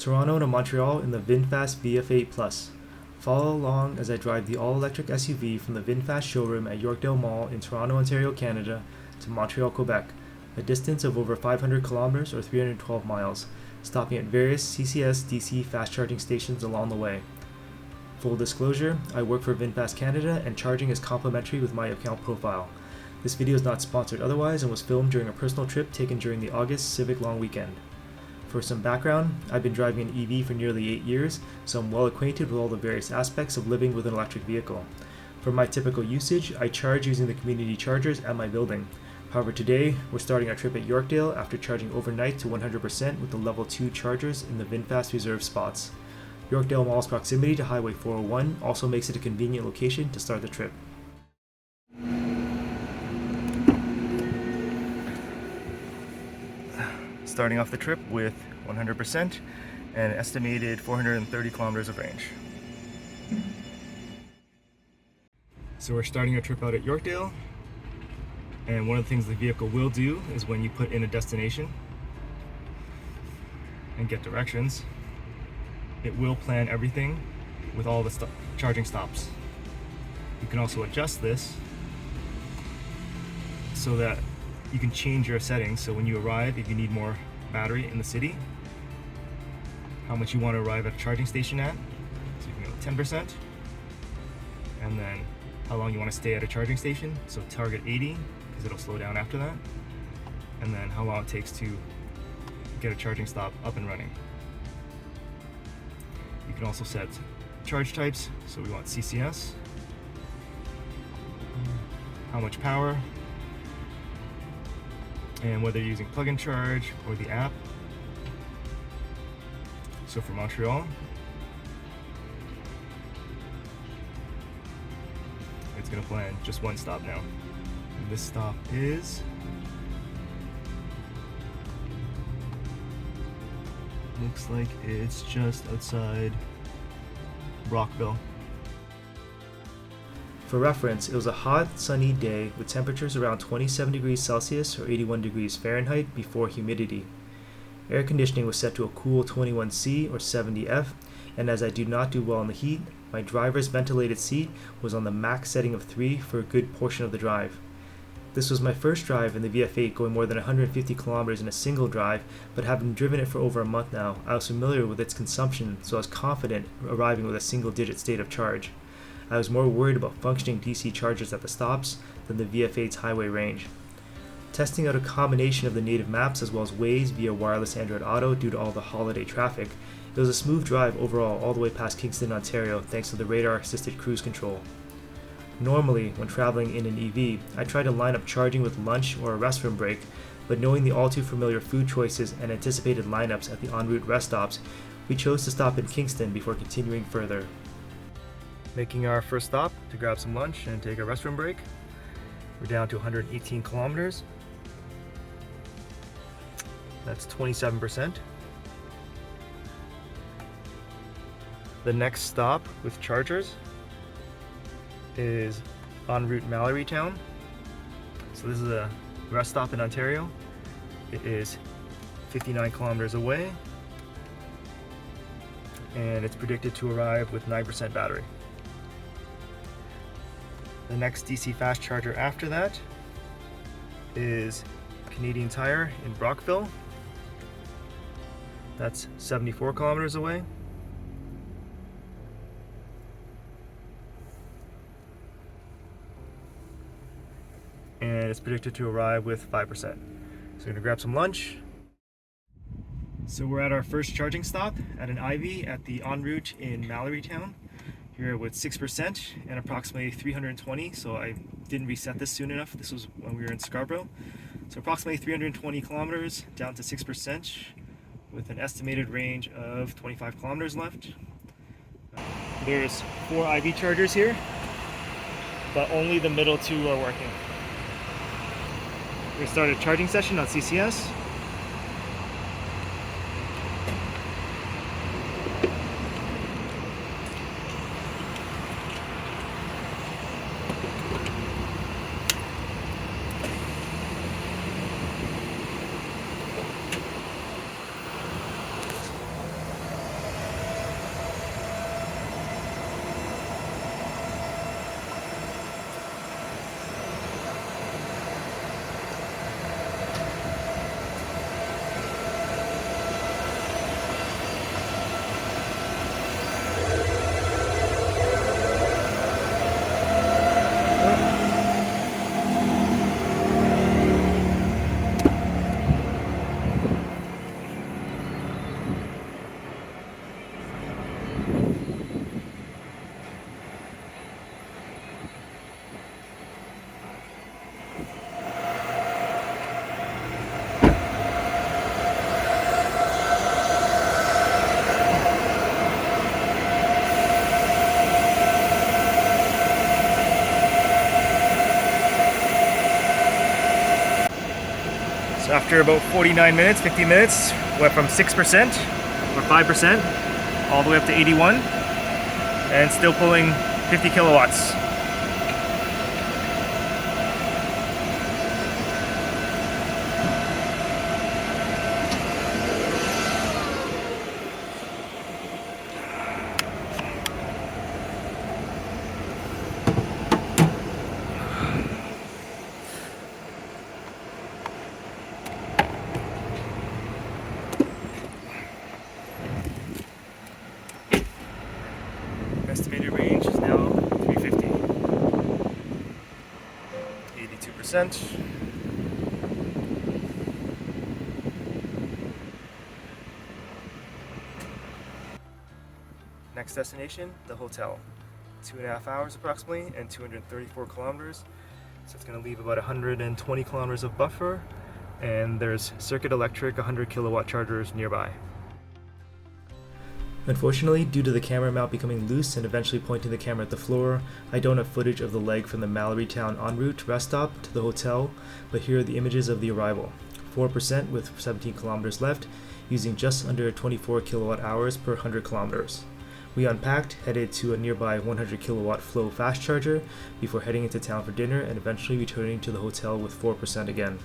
Toronto to Montreal in the VinFast VF8 Plus. Follow along as I drive the all-electric SUV from the VinFast showroom at Yorkdale Mall in Toronto, Ontario, Canada to Montreal, Quebec, a distance of over 500 kilometers or 312 miles, stopping at various CCS DC fast charging stations along the way. Full disclosure, I work for VinFast Canada and charging is complimentary with my account profile. This video is not sponsored otherwise and was filmed during a personal trip taken during the August Civic Long Weekend. For some background, I've been driving an EV for nearly 8 years, so I'm well acquainted with all the various aspects of living with an electric vehicle. For my typical usage, I charge using the community chargers at my building. However, today, we're starting our trip at Yorkdale after charging overnight to 100% with the level 2 chargers in the VinFast reserved spots. Yorkdale Mall's proximity to Highway 401 also makes it a convenient location to start the trip. Starting off the trip with 100% and an estimated 430 kilometers of range. So we're starting our trip out at Yorkdale, and one of the things the vehicle will do is when you put in a destination and get directions, it will plan everything with all the charging stops. You can also adjust this so that you can change your settings. So when you arrive, if you need more battery in the city, how much you want to arrive at a charging station at. So you can go 10%, and then how long you want to stay at a charging station. So target 80, because it'll slow down after that. And then how long it takes to get a charging stop up and running. You can also set charge types. So we want CCS, how much power, and whether you're using plug-in charge or the app. So for Montreal, it's going to plan just one stop now. And this stop is looks like it's just outside Brockville. For reference, it was a hot, sunny day with temperatures around 27 degrees Celsius or 81 degrees Fahrenheit before humidity. Air conditioning was set to a cool 21C or 70F, and as I do not do well in the heat, my driver's ventilated seat was on the max setting of 3 for a good portion of the drive. This was my first drive in the VF8 going more than 150 kilometers in a single drive, but having driven it for over a month now, I was familiar with its consumption, so I was confident arriving with a single-digit state of charge. I was more worried about functioning DC chargers at the stops than the VF8's highway range. Testing out a combination of the native maps as well as Waze via wireless Android Auto due to all the holiday traffic, it was a smooth drive overall all the way past Kingston, Ontario thanks to the radar-assisted cruise control. Normally, when traveling in an EV, I try to line up charging with lunch or a restroom break, but knowing the all too familiar food choices and anticipated lineups at the en route rest stops, we chose to stop in Kingston before continuing further. Making our first stop to grab some lunch and take a restroom break. We're down to 118 kilometers. That's 27%. The next stop with chargers is en route Mallorytown. So this is a rest stop in Ontario. It is 59 kilometers away, and it's predicted to arrive with 9% battery. The next DC fast charger after that is Canadian Tire in Brockville. That's 74 kilometers away. And it's predicted to arrive with 5%. So we're gonna grab some lunch. So we're at our first charging stop at an Ivy at the en route in Mallorytown. Here with 6% and approximately 320, so I didn't reset this soon enough. This was when we were in Scarborough. So approximately 320 kilometers down to 6% with an estimated range of 25 kilometers left. There's 4 IV chargers here, but only the middle 2 are working. We start a charging session on CCS. After about 49 minutes, 50 minutes, went from 6% or 5% all the way up to 81 and still pulling 50 kilowatts. Estimated range is now 350. 82%. Next destination, the hotel. 2.5 hours approximately and 234 kilometers. So it's going to leave about 120 kilometers of buffer, and there's Circuit Electric 100 kilowatt chargers nearby. Unfortunately, due to the camera mount becoming loose and eventually pointing the camera at the floor, I don't have footage of the leg from the Mallorytown en route rest stop to the hotel, but here are the images of the arrival. 4% with 17 kilometers left, using just under 24 kilowatt hours per 100 kilometers. We unpacked, headed to a nearby 100 kilowatt flow fast charger before heading into town for dinner and eventually returning to the hotel with 4% again.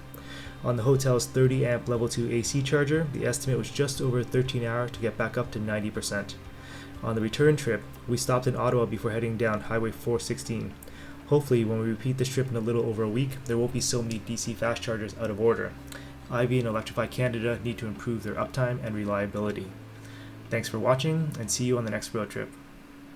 On the hotel's 30 amp level 2 AC charger, the estimate was just over 13 hours to get back up to 90%. On the return trip, we stopped in Ottawa before heading down Highway 416. Hopefully, when we repeat this trip in a little over a week, there won't be so many DC fast chargers out of order. IV and Electrify Canada need to improve their uptime and reliability. Thanks for watching, and see you on the next road trip.